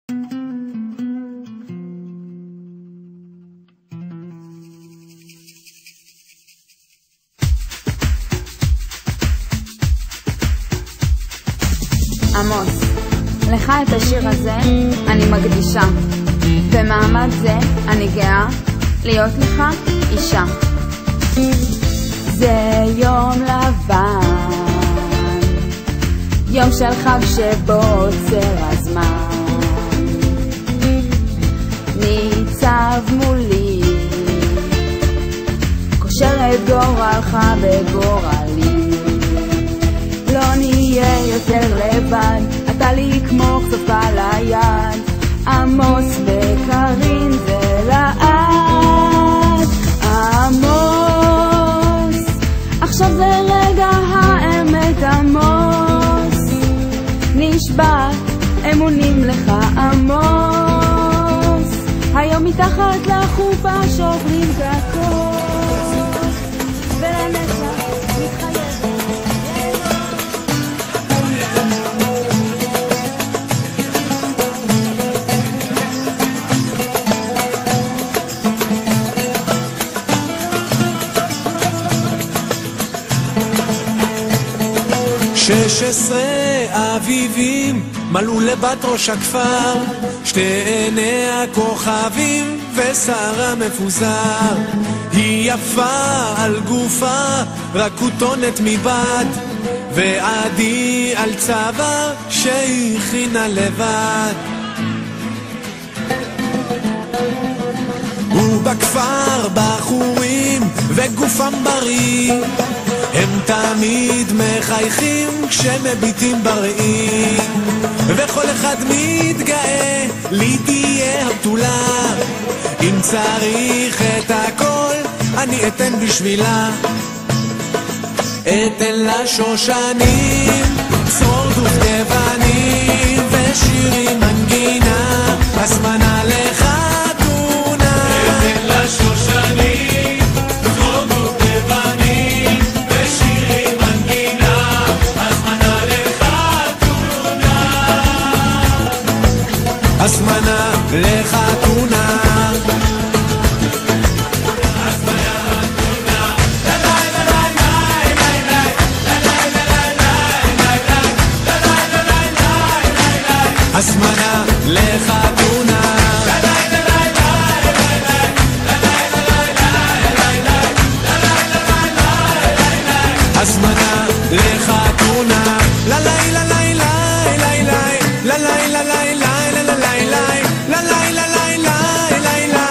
עמוס, לך את השיר הזה אני מקדישה, במעמד זה אני גאה להיות לך אישה. זה יום לבן, יום של חג שבו עוצר הזמן, ניצב מולי, קושר את גורלך בגורלי. לא נהיה יותר לבד, אתה לי כמו כפפה על היד, עמוס וקרין ולעד. עמוס, עכשיו זה רגע האמת. עמוס, נשבע אמונים לך. עמוס, היום מתחת לחופה שוברים גקות ולנצח מתחייב. שש עשרה אביבים מלאו לבת ראש הכפר, שתי עיני הכוכבים ושרה מפוזר. היא יפה על גופה, רק כותונת מבד, ועדי על צבא שהכינה לבד. ובכפר בחורים וגופם בריא, הם תמיד מחייכים כשמביטים בראי, וכל אחד מתגאה לי תהיה הבתולה. אם צריך את הכל אני אתן בשבילה, אתן לה שושנים, צרור דובדבנים ושירים מנגינה, הזמנה לחתונה. אתן לה שושנים, צרור דובדבנים ושירים מנגינה, הזמנה לחתונה. הזמנה לחתונה. הזמנה לחתונה. הזמנה לחתונה. ללילה לילה לילה ללילה לילה ללילה לילה.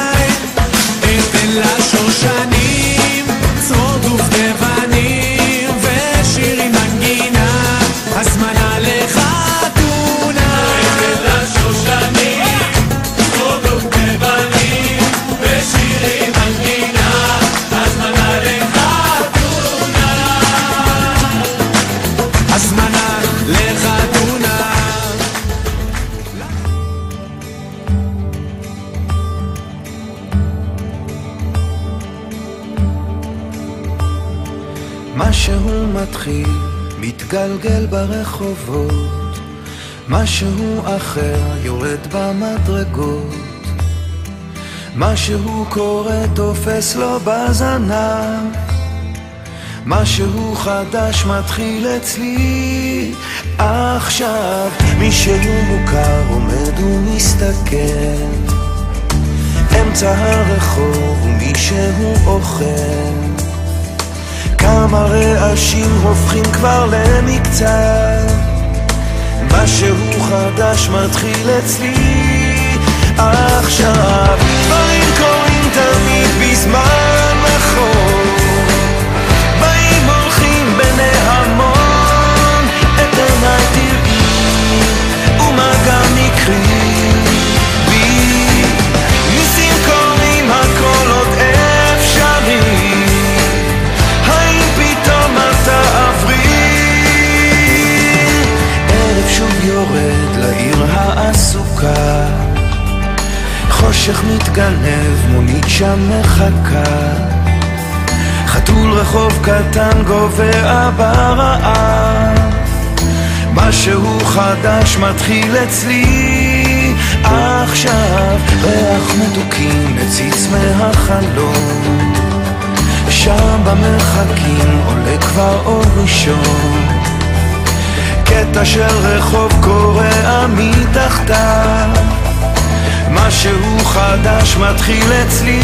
אתן לה שושנים, צרור דובדבנים ושירים מנגינה, הזמנה לחתונה. משהו מתחיל, מתגלגל ברחובות, משהו אחר יורד במדרגות, משהו קורה תופס לו בזנב, משהו חדש מתחיל אצלי עכשיו. מישהו מוכר עומד ומסתכל אמצע הרחוב ומישהו אוכל, כמה רעשים הופכים כבר למקצת, משהו חדש מתחיל אצלי עכשיו. דברים קורים תמיד בזמן נכון, באים הולכים בני המון, את עיניי תראי ומגע מקרי בי, ניסים קורים הכל עוד אפשרי, יורד לעיר העסוקה, חושך מתגנב, מונית שם מחכה, חתול רחוב קטן גובע ברעב, משהו חדש מתחיל אצלי מציץ מהחלום, שם במרחקים עולה כבר אור ראשון, קטע של רחוב קורע מתחתיו, משהו חדש מתחיל אצלי,